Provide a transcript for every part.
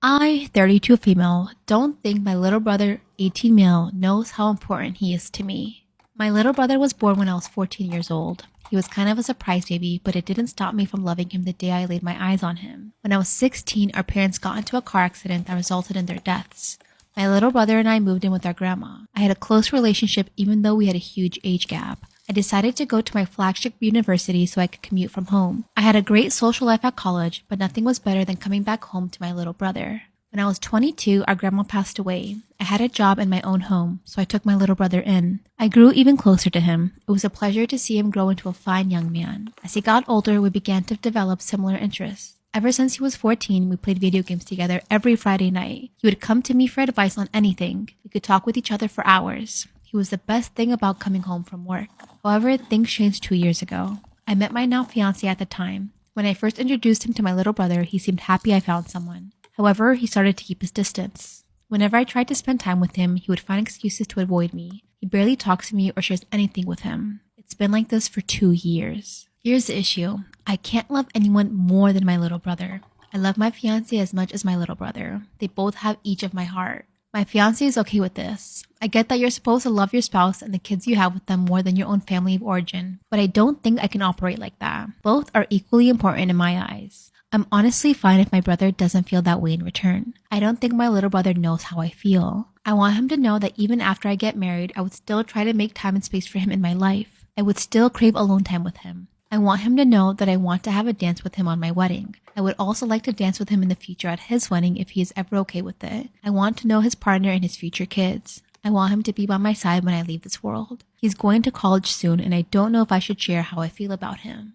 I, 32 female, don't think my little brother, 18 male, knows how important he is to me. My little brother was born when I was 14 years old. He was kind of a surprise baby, but it didn't stop me from loving him the day I laid my eyes on him. When I was 16, our parents got into a car accident that resulted in their deaths. My little brother and I moved in with our grandma. I had a close relationship even though we had a huge age gap. I decided to go to my flagship university so I could commute from home. I had a great social life at college, but nothing was better than coming back home to my little brother. When I was 22, our grandma passed away. I had a job in my own home, so I took my little brother in. I grew even closer to him. It was a pleasure to see him grow into a fine young man. As he got older, we began to develop similar interests. Ever since he was 14, we played video games together every Friday night. He would come to me for advice on anything. We could talk with each other for hours. He was the best thing about coming home from work. However, things changed 2 years ago. I met my now fiancé at the time. When I first introduced him to my little brother, he seemed happy I found someone. However, he started to keep his distance. Whenever I tried to spend time with him, he would find excuses to avoid me. He barely talks to me or shares anything with him. It's been like this for 2 years. Here's the issue. I can't love anyone more than my little brother. I love my fiancé as much as my little brother. They both have each of my heart. My fiancé is okay with this. I get that you're supposed to love your spouse and the kids you have with them more than your own family of origin, but I don't think I can operate like that. Both are equally important in my eyes. I'm honestly fine if my brother doesn't feel that way in return. I don't think my little brother knows how I feel. I want him to know that even after I get married, I would still try to make time and space for him in my life. I would still crave alone time with him. I want him to know that I want to have a dance with him on my wedding. I would also like to dance with him in the future at his wedding if he is ever okay with it. I want to know his partner and his future kids. I want him to be by my side when I leave this world. He's going to college soon and I don't know if I should share how I feel about him.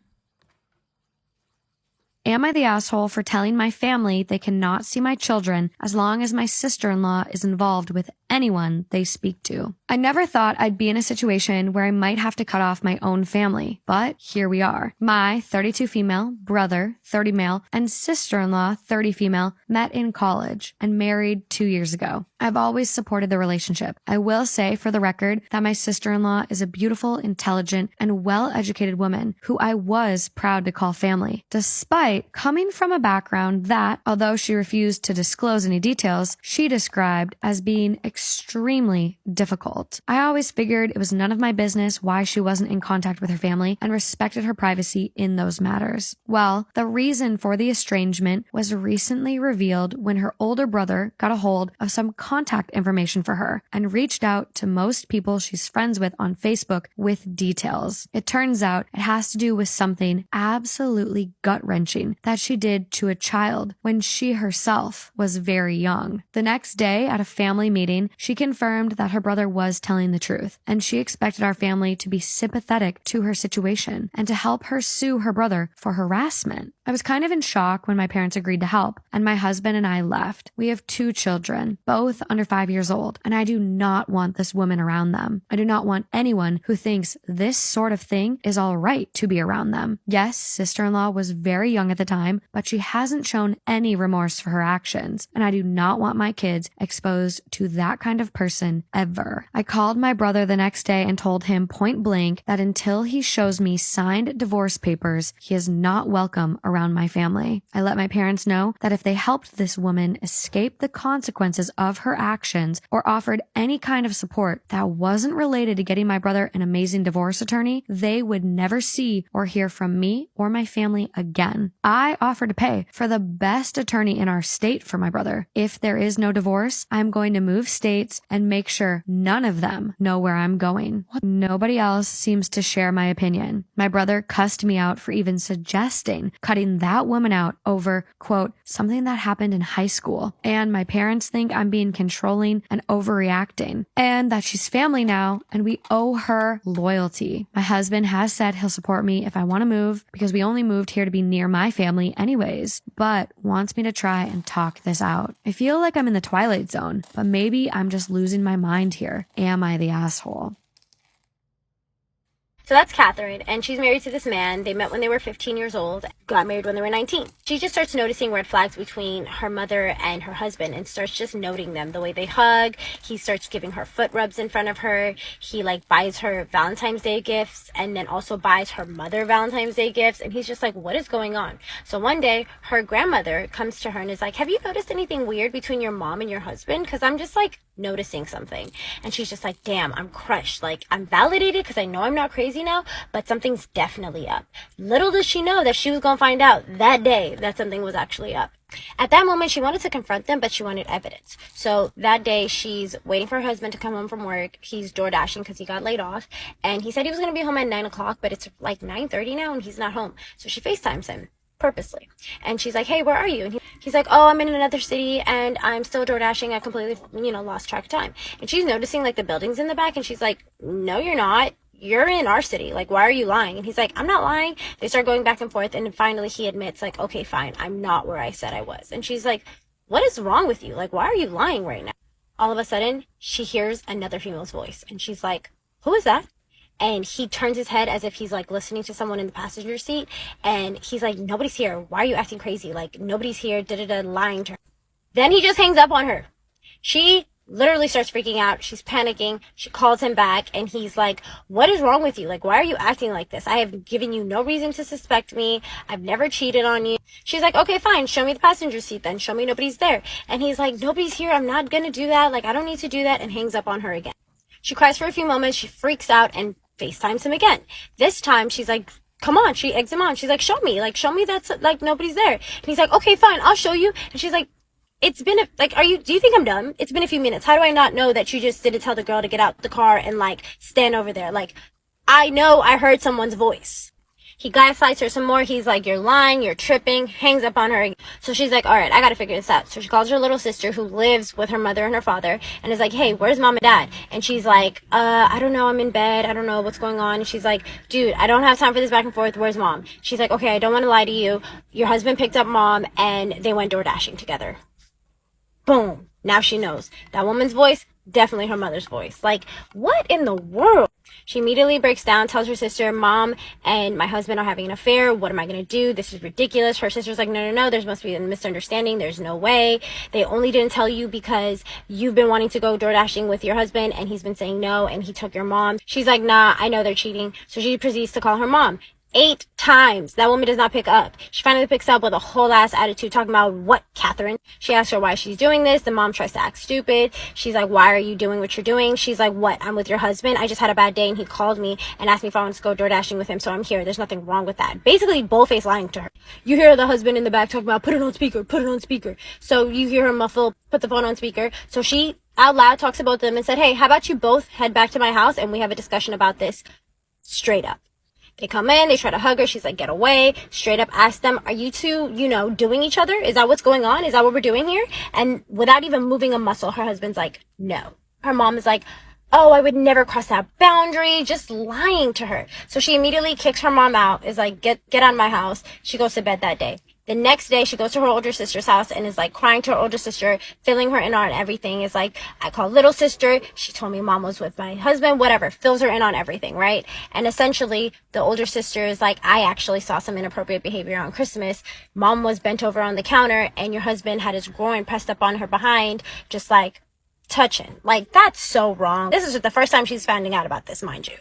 Am I the asshole for telling my family they cannot see my children as long as my sister-in-law is involved with anyone they speak to? I never thought I'd be in a situation where I might have to cut off my own family, but here we are. My 32 female, brother, 30 male, and sister-in-law, 30 female, met in college and married 2 years ago. I've always supported the relationship. I will say for the record that my sister-in-law is a beautiful, intelligent, and well-educated woman who I was proud to call family, despite coming from a background that, although she refused to disclose any details, she described as being extremely difficult. I always figured it was none of my business why she wasn't in contact with her family and respected her privacy in those matters. Well, the reason for the estrangement was recently revealed when her older brother got a hold of some contact information for her and reached out to most people she's friends with on Facebook with details. It turns out it has to do with something absolutely gut-wrenching that she did to a child when she herself was very young. The next day at a family meeting, she confirmed that her brother was telling the truth, and she expected our family to be sympathetic to her situation and to help her sue her brother for harassment. I was kind of in shock when my parents agreed to help, and my husband and I left. We have 2 children, both under 5 years old, and I do not want this woman around them. I do not want anyone who thinks this sort of thing is all right to be around them. Yes, sister-in-law was very young at the time, but she hasn't shown any remorse for her actions, and I do not want my kids exposed to that kind of person ever. I called my brother the next day and told him point blank that until he shows me signed divorce papers, he is not welcome around my family. I let my parents know that if they helped this woman escape the consequences of her actions or offered any kind of support that wasn't related to getting my brother an amazing divorce attorney, they would never see or hear from me or my family again. I offered to pay for the best attorney in our state for my brother. If there is no divorce, I'm going to move states and make sure none of them know where I'm going. Nobody else seems to share my opinion. My brother cussed me out for even suggesting cutting that woman out over, quote, something that happened in high school. And my parents think I'm being controlling and overreacting, and that she's family now and we owe her loyalty. My husband has said he'll support me if I want to move because we only moved here to be near my family anyways, but wants me to try and talk this out. I feel like I'm in the twilight zone, but maybe I'm just losing my mind here. Am I the asshole? So that's Catherine, and she's married to this man. They met when they were 15 years old, got married when they were 19. She just starts noticing red flags between her mother and her husband and starts just noting them. The way they hug, he starts giving her foot rubs in front of her. He like buys her Valentine's Day gifts and then also buys her mother Valentine's Day gifts. And he's just like, what is going on? So one day her grandmother comes to her and is like, have you noticed anything weird between your mom and your husband? Because I'm just like noticing something. And she's just like, damn, I'm crushed. Like, I'm validated because I know I'm not crazy now, but something's definitely up. Little does she know that she was going to find out that day that something was actually up. At that moment, she wanted to confront them, but she wanted evidence. So that day, she's waiting for her husband to come home from work. He's door dashing because he got laid off. And he said he was going to be home at 9 o'clock, but it's like 9:30 now and he's not home. So she FaceTimes him purposely. And she's like, hey, where are you? And he's like, oh, I'm in another city and I'm still door dashing. I completely, lost track of time. And she's noticing like the buildings in the back and she's like, no, you're not. You're in our city. Like, why are you lying? And he's like, I'm not lying. They start going back and forth. And finally he admits like, okay, fine. I'm not where I said I was. And she's like, what is wrong with you? Like, why are you lying right now? All of a sudden she hears another female's voice and she's like, who is that? And he turns his head as if he's like listening to someone in the passenger seat. And he's like, nobody's here. Why are you acting crazy? Like, nobody's here. Lying to her. Then he just hangs up on her. She literally starts freaking out. She's panicking. She calls him back and he's like, what is wrong with you? Like, why are you acting like this? I have given you no reason to suspect me. I've never cheated on you. She's like, okay, fine. Show me the passenger seat then. Show me nobody's there. And he's like, nobody's here. I'm not going to do that. Like, I don't need to do that. And hangs up on her again. She cries for a few moments. She freaks out and FaceTimes him again. This time she's like, come on. She eggs him on. She's like, show me that's like nobody's there. And he's like, okay, fine. I'll show you. And she's like, it's been do you think I'm dumb? It's been a few minutes. How do I not know that you just didn't tell the girl to get out the car and like stand over there? Like, I know I heard someone's voice. He gaslights her some more. He's like, you're lying, you're tripping, hangs up on her. So she's like, all right, I got to figure this out. So she calls her little sister who lives with her mother and her father and is like, hey, where's mom and dad? And she's like, I don't know. I'm in bed. I don't know what's going on. And she's like, dude, I don't have time for this back and forth. Where's mom? She's like, okay, I don't want to lie to you. Your husband picked up mom and they went door dashing together. Boom. Now she knows. That woman's voice, definitely her mother's voice. Like, what in the world? She immediately breaks down, tells her sister, mom and my husband are having an affair. What am I going to do? This is ridiculous. Her sister's like, no. There must be a misunderstanding. There's no way. They only didn't tell you because you've been wanting to go door dashing with your husband and he's been saying no and he took your mom. She's like, nah, I know they're cheating. So she proceeds to call her mom. 8 times. That woman does not pick up. She finally picks up with a whole ass attitude talking about what, Catherine? She asks her why she's doing this. The mom tries to act stupid. She's like, why are you doing what you're doing? She's like, what? I'm with your husband. I just had a bad day and he called me and asked me if I wanted to go door dashing with him. So I'm here. There's nothing wrong with that. Basically, bold-faced lying to her. You hear the husband in the back talking about put it on speaker. So you hear her muffle, put the phone on speaker. So she out loud talks about them and said, hey, how about you both head back to my house and we have a discussion about this straight up. They come in, they try to hug her. She's like, get away. Straight up ask them, are you two, doing each other? Is that what's going on? Is that what we're doing here? And without even moving a muscle, her husband's like, no. Her mom is like, oh, I would never cross that boundary. Just lying to her. So she immediately kicks her mom out, is like, get out of my house. She goes to bed that day. The next day, she goes to her older sister's house and is like crying to her older sister, filling her in on everything. Is like, I called little sister. She told me mom was with my husband, whatever, fills her in on everything, right? And essentially, the older sister is like, I actually saw some inappropriate behavior on Christmas. Mom was bent over on the counter and your husband had his groin pressed up on her behind, just like touching. Like, that's so wrong. This is the first time she's finding out about this, mind you.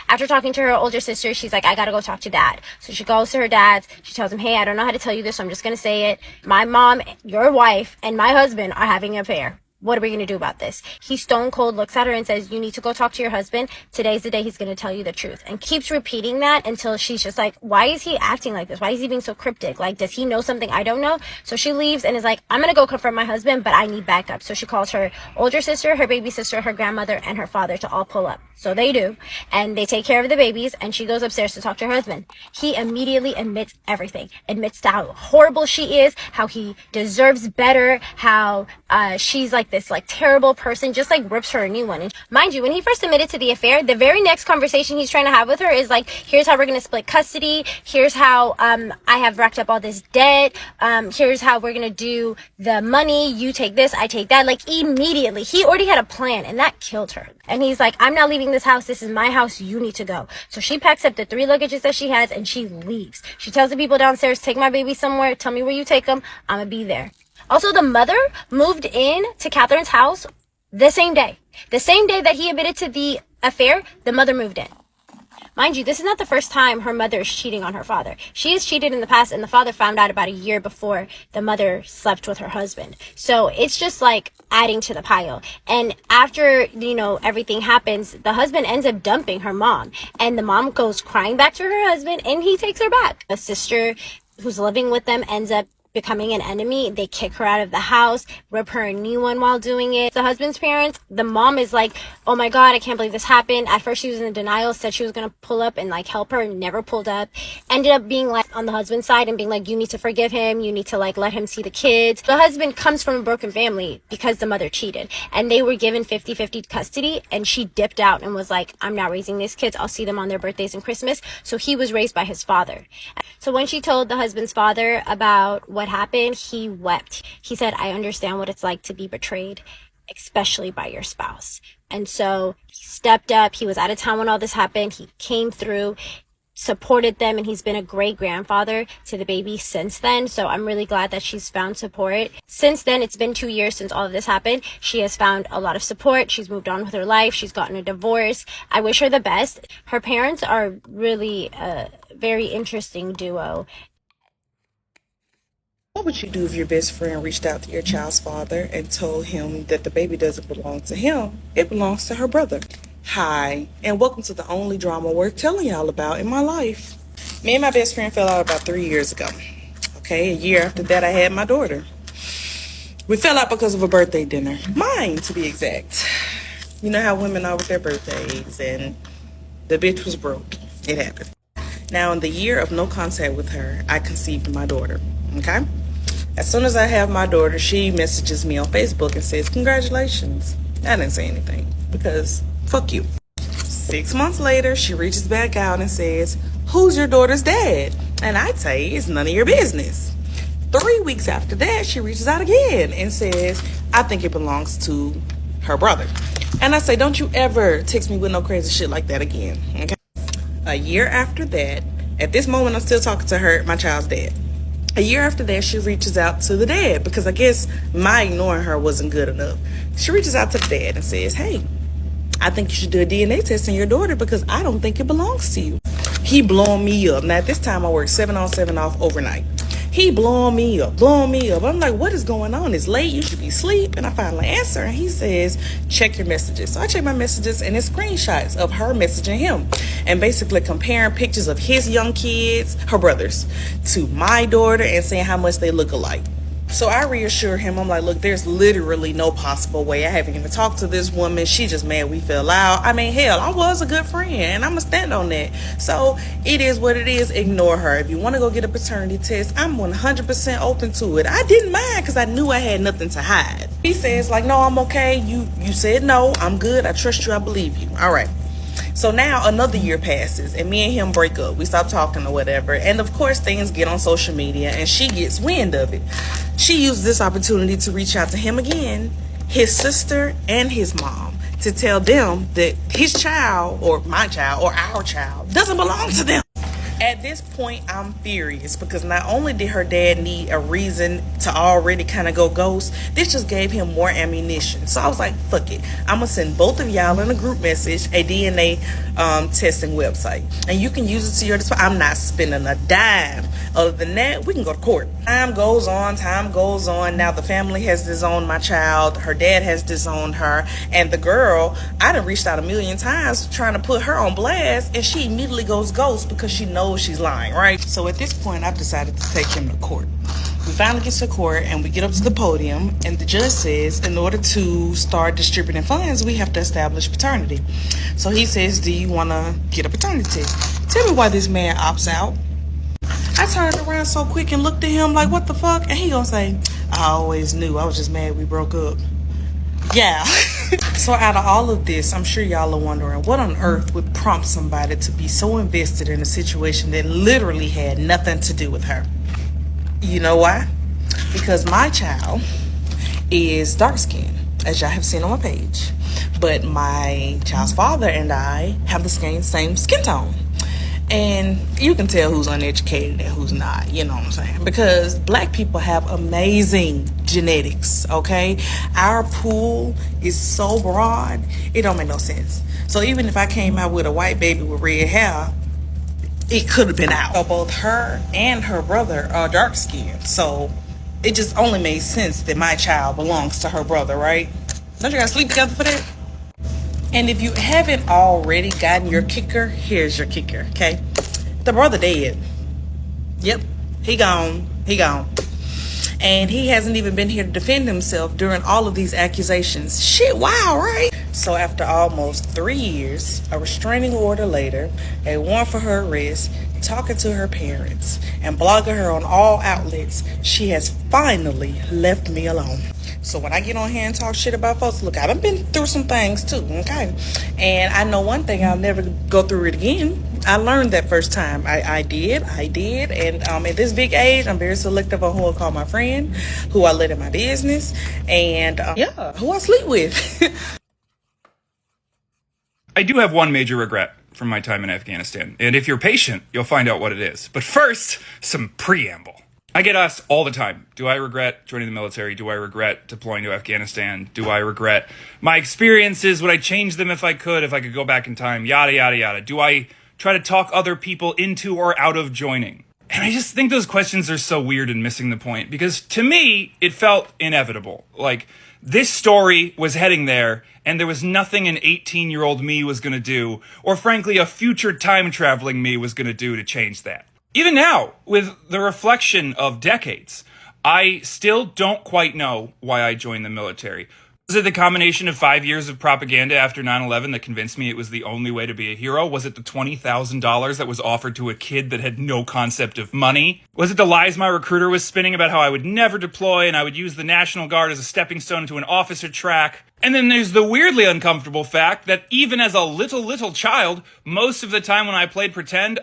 After talking to her older sister, she's like, I gotta go talk to dad. So she goes to her dad's. She tells him, hey, I don't know how to tell you this, so I'm just gonna say it. My mom, your wife, and my husband are having an affair. What are we going to do about this? He stone cold looks at her and says, you need to go talk to your husband. Today's the day he's going to tell you the truth. And keeps repeating that until she's just like, why is he acting like this? Why is he being so cryptic? Like, does he know something I don't know? So she leaves and is like, I'm going to go confront my husband, but I need backup. So she calls her older sister, her baby sister, her grandmother, and her father to all pull up. So they do. And they take care of the babies. And she goes upstairs to talk to her husband. He immediately admits everything. Admits to how horrible she is, how he deserves better, how she's like like this like terrible person, just like rips her a new one. And mind you, when he first admitted to the affair, the very next conversation he's trying to have with her is like, here's how we're gonna split custody, here's how I have racked up all this debt, here's how we're gonna do the money, you take this, I take that. Like immediately he already had a plan, and that killed her. And he's like, I'm not leaving this house, this is my house, you need to go. So she packs up the 3 luggages that she has and she leaves. She tells the people downstairs, take my baby somewhere, tell me where you take them, I'm gonna be there. Also, the mother moved in to Catherine's house the same day. The same day that he admitted to the affair, the mother moved in. Mind you, this is not the first time her mother is cheating on her father. She has cheated in the past, and the father found out about a year before the mother slept with her husband. So it's just like adding to the pile. And after, you know, everything happens, the husband ends up dumping her mom. And the mom goes crying back to her husband, and he takes her back. A sister who's living with them ends up becoming an enemy. They kick her out of the house, rip her a new one while doing it. The husband's parents, the mom is like, oh my god, I can't believe this happened. At first she was in denial, said she was gonna pull up and like help her, never pulled up. Ended up being like on the husband's side and being like, you need to forgive him, you need to like let him see the kids. The husband comes from a broken family because the mother cheated, and they were given 50-50 custody, and she dipped out and was like, I'm not raising these kids, I'll see them on their birthdays and Christmas. So he was raised by his father. So when she told the husband's father about what happened, he wept. He said, I understand what it's like to be betrayed, especially by your spouse. And so he stepped up. He was out of town when all this happened. He came through, supported them, and he's been a great grandfather to the baby since then. So I'm really glad that she's found support. Since then, it's been 2 years since all of this happened. She has found a lot of support. She's moved on with her life. She's gotten a divorce. I wish her the best. Her parents are really a very interesting duo. What would you do if your best friend reached out to your child's father and told him that the baby doesn't belong to him, it belongs to her brother? Hi, and welcome to the only drama worth telling y'all about in my life. Me and my best friend fell out about 3 years ago. Okay, a year after that I had my daughter. We fell out because of a birthday dinner. Mine, to be exact. You know how women are with their birthdays, and the bitch was broke. It happened. Now, in the year of no contact with her, I conceived my daughter. Okay? As soon as I have my daughter, she messages me on Facebook and says, congratulations. I didn't say anything because fuck you. 6 months later, she reaches back out and says, who's your daughter's dad? And I'd say it's none of your business. 3 weeks after that, she reaches out again and says, I think it belongs to her brother. And I say, don't you ever text me with no crazy shit like that again. Okay? A year after that, at this moment, I'm still talking to her, my child's dad. A year after that, she reaches out to the dad because I guess my ignoring her wasn't good enough. She reaches out to the dad and says, hey, I think you should do a DNA test on your daughter because I don't think it belongs to you. He blowing me up. Now, at this time, I work 7 on 7 off overnight. He blowing me up. I'm like, what is going on? It's late. You should be asleep. And I finally answer, and he says, check your messages. So I check my messages, and it's screenshots of her messaging him and basically comparing pictures of his young kids, her brothers, to my daughter and saying how much they look alike. So I reassure him. I'm like, look, there's literally no possible way. I haven't even talked to this woman. She just mad we fell out. I mean, hell, I was a good friend, and I'm going to stand on that. So it is what it is. Ignore her. If you want to go get a paternity test, I'm 100% open to it. I didn't mind because I knew I had nothing to hide. He says, like, no, I'm okay. You said no. I'm good. I trust you. I believe you. All right. So now another year passes and me and him break up. We stop talking or whatever. And of course things get on social media and she gets wind of it. She used this opportunity to reach out to him again, his sister and his mom, to tell them that his child or my child or our child doesn't belong to them. At this point, I'm furious because not only did her dad need a reason to already kind of go ghost, this just gave him more ammunition. So I was like, fuck it. I'm going to send both of y'all in a group message a DNA testing website. And you can use it to your disposal. I'm not spending a dime. Other than that, we can go to court. Time goes on. Now the family has disowned my child. Her dad has disowned her. And the girl, I done reached out a million times trying to put her on blast. And she immediately goes ghost because she knows she's lying, right? So at this point, I've decided to take him to court. We finally get to court and we get up to the podium and the judge says in order to start distributing funds, we have to establish paternity. So he says, do you want to get a paternity test? Tell me why this man opts out. I turned around so quick and looked at him like, what the fuck? And he gonna say, I always knew. I was just mad we broke up. Yeah. So out of all of this, I'm sure y'all are wondering what on earth would prompt somebody to be so invested in a situation that literally had nothing to do with her. You know why? Because my child is dark skinned, as y'all have seen on my page. But my child's father and I have the same skin tone. And you can tell who's uneducated and who's not, you know what I'm saying? Because black people have amazing genetics, okay? Our pool is so broad, it don't make no sense. So even if I came out with a white baby with red hair, it could have been out. So both her and her brother are dark skinned. So it just only made sense that my child belongs to her brother, right? Don't you guys sleep together for that? And if you haven't already gotten your kicker, here's your kicker, okay? The brother dead. Yep, he gone. And he hasn't even been here to defend himself during all of these accusations. Shit, wow, right? So after almost 3 years, a restraining order later, a warrant for her arrest, talking to her parents, and blogging her on all outlets, she has finally left me alone. So when I get on here and talk shit about folks, look, I done been through some things too, okay? And I know one thing, I'll never go through it again. I learned that first time. I did. And at this big age, I'm very selective on who I call my friend, who I let in my business, and who I sleep with. I do have one major regret from my time in Afghanistan, and if you're patient, you'll find out what it is. But first, some preamble. I get asked all the time, do I regret joining the military? Do I regret deploying to Afghanistan? Do I regret my experiences? Would I change them if I could go back in time? Yada, yada, yada. Do I try to talk other people into or out of joining? And I just think those questions are so weird and missing the point, because to me, it felt inevitable. Like, this story was heading there, and there was nothing an 18-year-old me was going to do, or frankly, a future time-traveling me was going to do to change that. Even now, with the reflection of decades, I still don't quite know why I joined the military. Was it the combination of 5 years of propaganda after 9/11 that convinced me it was the only way to be a hero? Was it the $20,000 that was offered to a kid that had no concept of money? Was it the lies my recruiter was spinning about how I would never deploy and I would use the National Guard as a stepping stone to an officer track? And then there's the weirdly uncomfortable fact that even as a little child, most of the time when I played pretend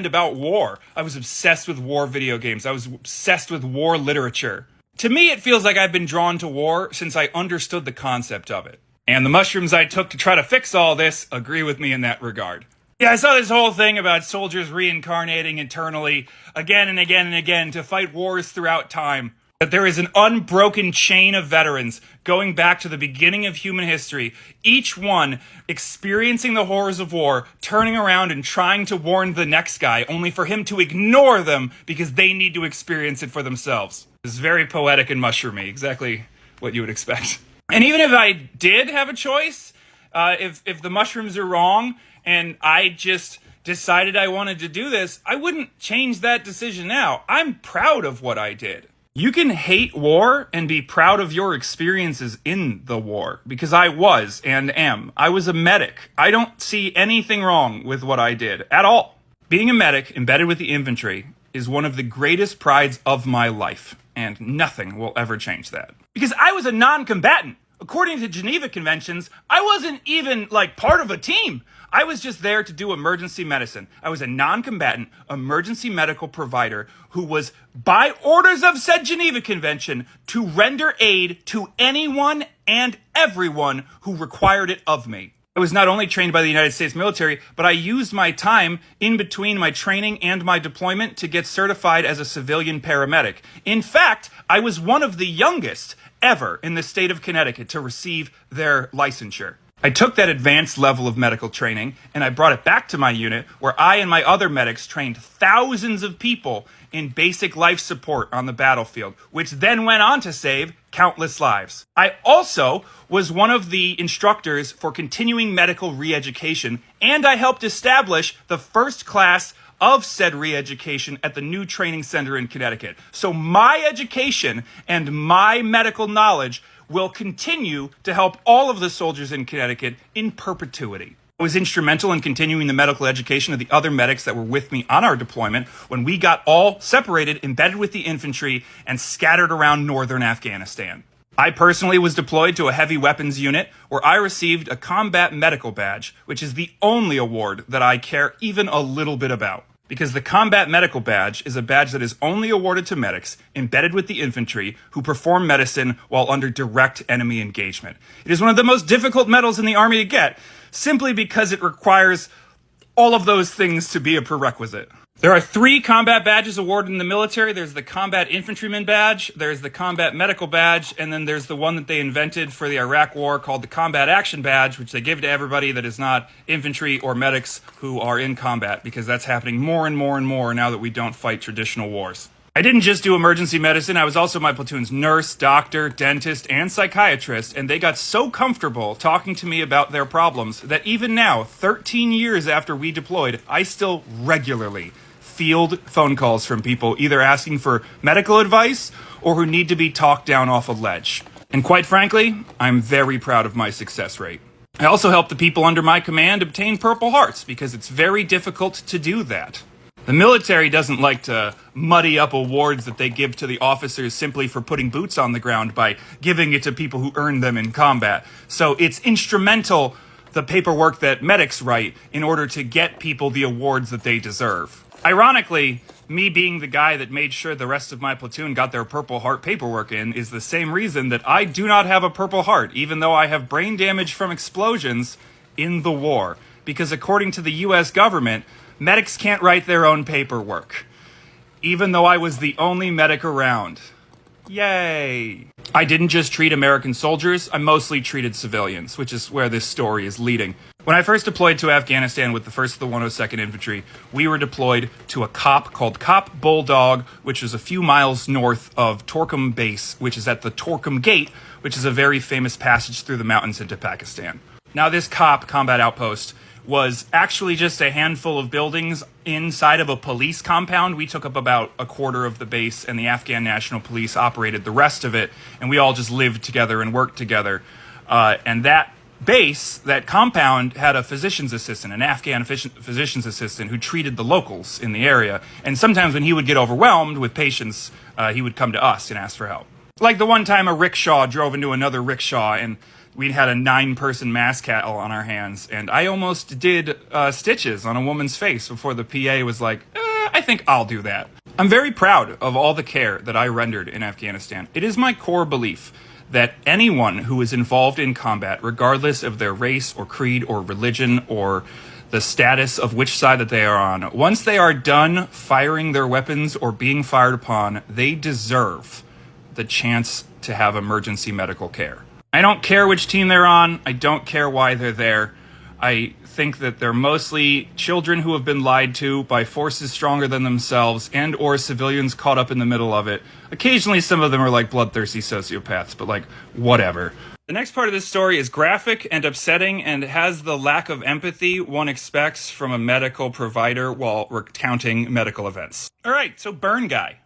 about war. I was obsessed with war video games. I was obsessed with war literature. To me, it feels like I've been drawn to war since I understood the concept of it. And the mushrooms I took to try to fix all this agree with me in that regard. Yeah, I saw this whole thing about soldiers reincarnating eternally again and again and again to fight wars throughout time. That there is an unbroken chain of veterans going back to the beginning of human history, each one experiencing the horrors of war, turning around and trying to warn the next guy, only for him to ignore them because they need to experience it for themselves. It's very poetic and mushroomy, exactly what you would expect. And even if I did have a choice, if the mushrooms are wrong and I just decided I wanted to do this, I wouldn't change that decision now. I'm proud of what I did. You can hate war and be proud of your experiences in the war, because I was and am. I was a medic. I don't see anything wrong with what I did at all. Being a medic embedded with the infantry is one of the greatest prides of my life, and nothing will ever change that. Because I was a non-combatant. According to Geneva Conventions, I wasn't even part of a team. I was just there to do emergency medicine. I was a non-combatant emergency medical provider who was, by orders of said Geneva Convention, to render aid to anyone and everyone who required it of me. I was not only trained by the United States military, but I used my time in between my training and my deployment to get certified as a civilian paramedic. In fact, I was one of the youngest ever in the state of Connecticut to receive their licensure. I took that advanced level of medical training and I brought it back to my unit, where I and my other medics trained thousands of people in basic life support on the battlefield, which then went on to save countless lives. I also was one of the instructors for continuing medical re-education, and I helped establish the first class of said re-education at the new training center in Connecticut. So my education and my medical knowledge will continue to help all of the soldiers in Connecticut in perpetuity. I was instrumental in continuing the medical education of the other medics that were with me on our deployment when we got all separated, embedded with the infantry, and scattered around northern Afghanistan. I personally was deployed to a heavy weapons unit where I received a combat medical badge, which is the only award that I care even a little bit about. Because the combat medical badge is a badge that is only awarded to medics embedded with the infantry who perform medicine while under direct enemy engagement. It is one of the most difficult medals in the Army to get, simply because it requires all of those things to be a prerequisite. There are 3 combat badges awarded in the military. There's the combat infantryman badge, there's the combat medical badge, and then there's the one that they invented for the Iraq war called the combat action badge, which they give to everybody that is not infantry or medics who are in combat, because that's happening more and more and more now that we don't fight traditional wars. I didn't just do emergency medicine, I was also my platoon's nurse, doctor, dentist, and psychiatrist, and they got so comfortable talking to me about their problems that even now, 13 years after we deployed, I still regularly field phone calls from people either asking for medical advice or who need to be talked down off a ledge. And quite frankly, I'm very proud of my success rate. I also help the people under my command obtain Purple Hearts because it's very difficult to do that. The military doesn't like to muddy up awards that they give to the officers simply for putting boots on the ground by giving it to people who earned them in combat. So it's instrumental, the paperwork that medics write, in order to get people the awards that they deserve. Ironically, me being the guy that made sure the rest of my platoon got their Purple Heart paperwork in is the same reason that I do not have a Purple Heart, even though I have brain damage from explosions in the war. Because according to the US government, medics can't write their own paperwork, even though I was the only medic around. Yay! I didn't just treat American soldiers, I mostly treated civilians, which is where this story is leading. When I first deployed to Afghanistan with the 1st of the 102nd Infantry, we were deployed to a COP called COP Bulldog, which is a few miles north of Torkham Base, which is at the Torkham Gate, which is a very famous passage through the mountains into Pakistan. Now, this COP, combat outpost, was actually just a handful of buildings inside of a police compound. We took up about a quarter of the base, and the Afghan National Police operated the rest of it, and we all just lived together and worked together. And that base, that compound, had a physician's assistant, an Afghan physician's assistant who treated the locals in the area. And sometimes when he would get overwhelmed with patients, he would come to us and ask for help. Like the one time a rickshaw drove into another rickshaw, and we'd had a 9-person mass cattle on our hands, and I almost did stitches on a woman's face before the PA was like, I think I'll do that. I'm very proud of all the care that I rendered in Afghanistan. It is my core belief that anyone who is involved in combat, regardless of their race or creed or religion or the status of which side that they are on, once they are done firing their weapons or being fired upon, they deserve the chance to have emergency medical care. I don't care which team they're on. I don't care why they're there. I think that they're mostly children who have been lied to by forces stronger than themselves and or civilians caught up in the middle of it. Occasionally, some of them are like bloodthirsty sociopaths, but like, whatever. The next part of this story is graphic and upsetting and has the lack of empathy one expects from a medical provider while recounting medical events. All right, so Burn Guy.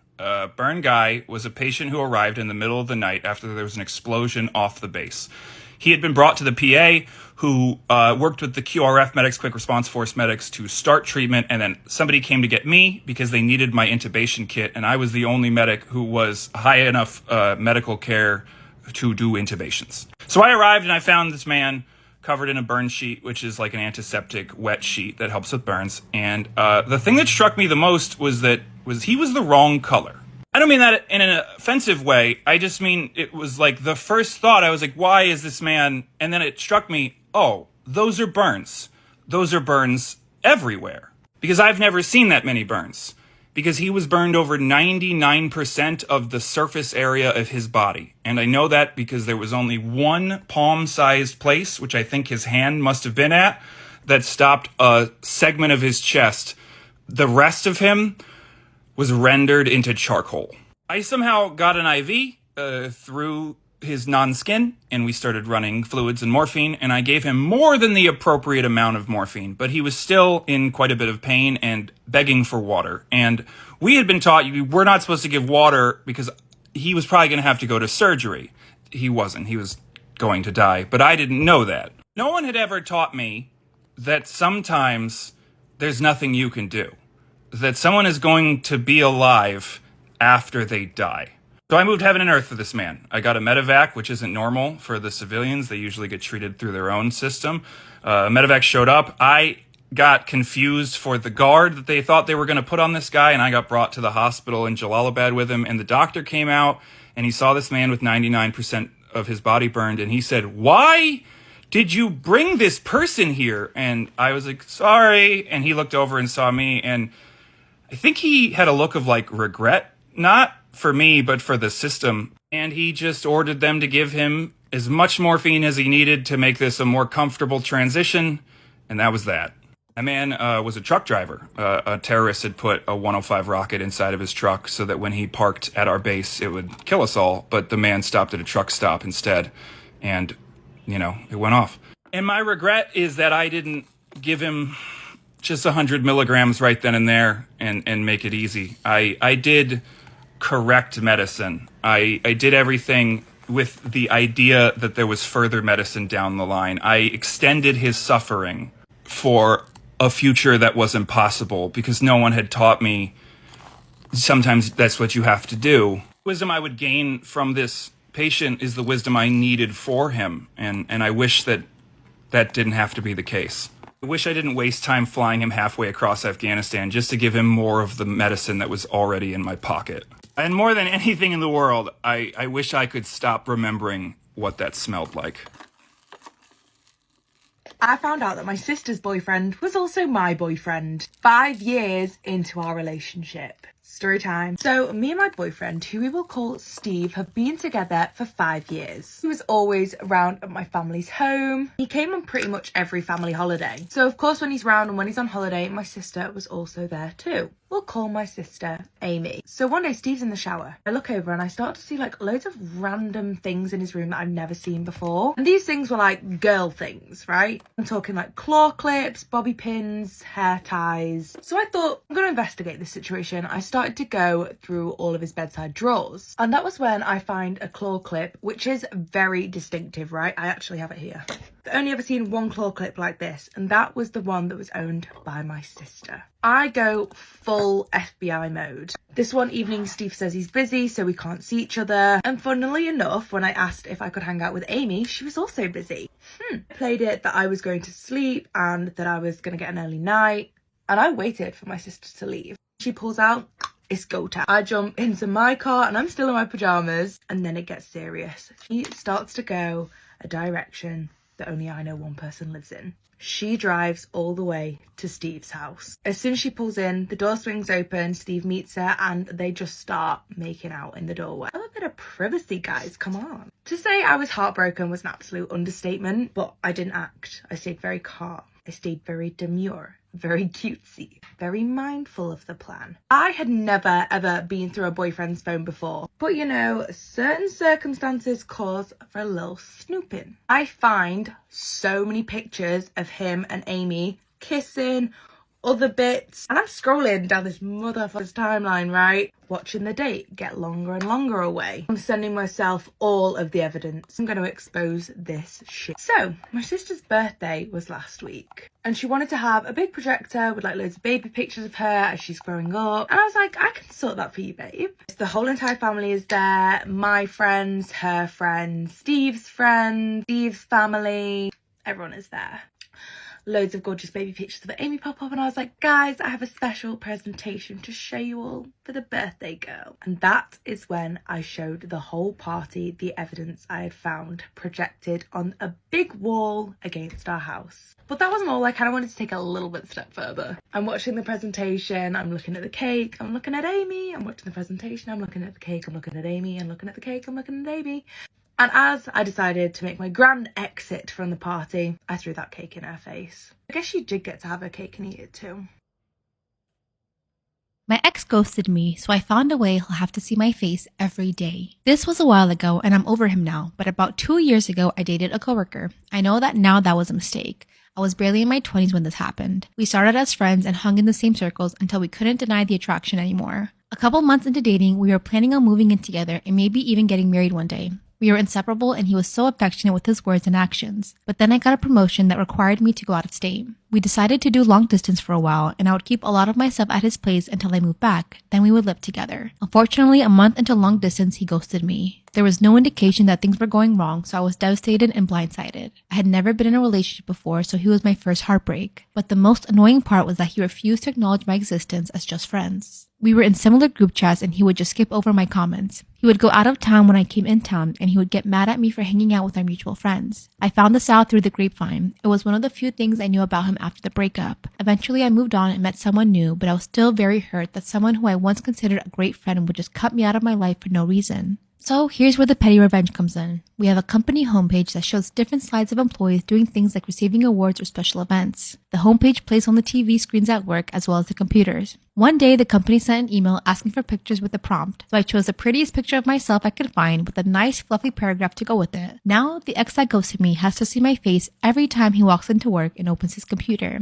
Burn Guy was a patient who arrived in the middle of the night after there was an explosion off the base. He had been brought to the PA, who worked with the QRF medics, Quick Response Force medics, to start treatment, and then somebody came to get me because they needed my intubation kit, and I was the only medic who was high enough medical care to do intubations. So I arrived and I found this man covered in a burn sheet, which is like an antiseptic wet sheet that helps with burns. And the thing that struck me the most was he was the wrong color. I don't mean that in an offensive way. I just mean it was like the first thought. I was like, why is this man? And then it struck me, oh, those are burns. Those are burns everywhere. Because I've never seen that many burns. Because he was burned over 99% of the surface area of his body. And I know that because there was only one palm-sized place, which I think his hand must have been at, that stopped a segment of his chest. The rest of him was rendered into charcoal. I somehow got an IV through his non-skin, and we started running fluids and morphine, and I gave him more than the appropriate amount of morphine, but he was still in quite a bit of pain and begging for water. And we had been taught we're not supposed to give water because he was probably going to have to go to surgery. He wasn't. He was going to die, but I didn't know that. No one had ever taught me that sometimes there's nothing you can do. That someone is going to be alive after they die. So I moved heaven and earth for this man. I got a medevac, which isn't normal for the civilians. They usually get treated through their own system. Medevac showed up. I got confused for the guard that they thought they were going to put on this guy, and I got brought to the hospital in Jalalabad with him, and the doctor came out, and he saw this man with 99% of his body burned, and he said, "Why did you bring this person here?" And I was like, "Sorry." And he looked over and saw me, and I think he had a look of like regret, not for me, but for the system. And he just ordered them to give him as much morphine as he needed to make this a more comfortable transition. And that was that. A man was a truck driver. A terrorist had put a 105 rocket inside of his truck so that when he parked at our base, it would kill us all. But the man stopped at a truck stop instead. And, it went off. And my regret is that I didn't give him just 100 milligrams right then and there and make it easy. I did correct medicine. I did everything with the idea that there was further medicine down the line. I extended his suffering for a future that was impossible because no one had taught me sometimes that's what you have to do. Wisdom I would gain from this patient is the wisdom I needed for him. And I wish that didn't have to be the case. I wish I didn't waste time flying him halfway across Afghanistan just to give him more of the medicine that was already in my pocket. And more than anything in the world, I wish I could stop remembering what that smelled like. I found out that my sister's boyfriend was also my boyfriend 5 years into our relationship. Story time. So me and my boyfriend, who we will call Steve, have been together for 5 years. He was always around at my family's home. He came on pretty much every family holiday. So of course when he's round and when he's on holiday, my sister was also there too. We'll call my sister Amy. So one day Steve's in the shower. I look over and I start to see like loads of random things in his room that I've never seen before. And these things were like girl things, right? I'm talking like claw clips, bobby pins, hair ties. So I thought, I'm going to investigate this situation. I started to go through all of his bedside drawers. And that was when I find a claw clip, which is very distinctive, right? I actually have it here. I've only ever seen one claw clip like this, and that was the one that was owned by my sister. I go full FBI mode. This one evening, Steve says he's busy, so we can't see each other. And funnily enough, when I asked if I could hang out with Amy, she was also busy. I played it that I was going to sleep and that I was going to get an early night. And I waited for my sister to leave. She pulls out. It's go time. I jump into my car and I'm still in my pajamas, and then it gets serious. She starts to go a direction that only I know one person lives in. She drives all the way to Steve's house. As soon as she pulls in, the door swings open, Steve meets her, and they just start making out in the doorway. Have a bit of privacy, guys, come on. To say I was heartbroken was an absolute understatement, but I didn't act. I stayed very calm. I stayed very demure, very cutesy, very mindful of the plan. I had never ever been through a boyfriend's phone before, but certain circumstances cause for a little snooping. I find so many pictures of him and Amy kissing, other bits, and I'm scrolling down this motherfucker's timeline, right? Watching the date get longer and longer away. I'm sending myself all of the evidence. I'm going to expose this shit. So, my sister's birthday was last week, and she wanted to have a big projector with like loads of baby pictures of her as she's growing up. And I was like, I can sort that for you, babe. The whole entire family is there. My friends, her friends, Steve's friends, Steve's family. Everyone is there. Loads of gorgeous baby pictures of Amy pop up, and I was like, guys, I have a special presentation to show you all for the birthday girl. And that is when I showed the whole party the evidence I had found projected on a big wall against our house. But that wasn't all. I kind of wanted to take it a little bit step further. I'm watching the presentation, I'm looking at the cake, I'm looking at Amy, I'm watching the presentation, I'm looking at the cake, I'm looking at Amy, I'm looking at the cake, I'm looking at Amy. And as I decided to make my grand exit from the party, I threw that cake in her face. I guess she did get to have her cake and eat it too. My ex ghosted me, so I found a way he'll have to see my face every day. This was a while ago and I'm over him now, but about 2 years ago I dated a coworker. I know that now that was a mistake. I was barely in my 20s when this happened. We started as friends and hung in the same circles until we couldn't deny the attraction anymore. A couple months into dating, we were planning on moving in together and maybe even getting married one day. We were inseparable and he was so affectionate with his words and actions. But then I got a promotion that required me to go out of state. We decided to do long distance for a while, and I would keep a lot of my stuff at his place until I moved back. Then we would live together. Unfortunately, a month into long distance, he ghosted me. There was no indication that things were going wrong, so I was devastated and blindsided. I had never been in a relationship before, so he was my first heartbreak. But the most annoying part was that he refused to acknowledge my existence as just friends. We were in similar group chats and he would just skip over my comments. He would go out of town when I came in town and he would get mad at me for hanging out with our mutual friends. I found this out through the grapevine. It was one of the few things I knew about him after the breakup. Eventually I moved on and met someone new, but I was still very hurt that someone who I once considered a great friend would just cut me out of my life for no reason. So here's where the petty revenge comes in. We have a company homepage that shows different slides of employees doing things like receiving awards or special events. The homepage plays on the TV screens at work as well as the computers. One day, the company sent an email asking for pictures with a prompt, so I chose the prettiest picture of myself I could find with a nice fluffy paragraph to go with it. Now, the ex that ghosted me has to see my face every time he walks into work and opens his computer.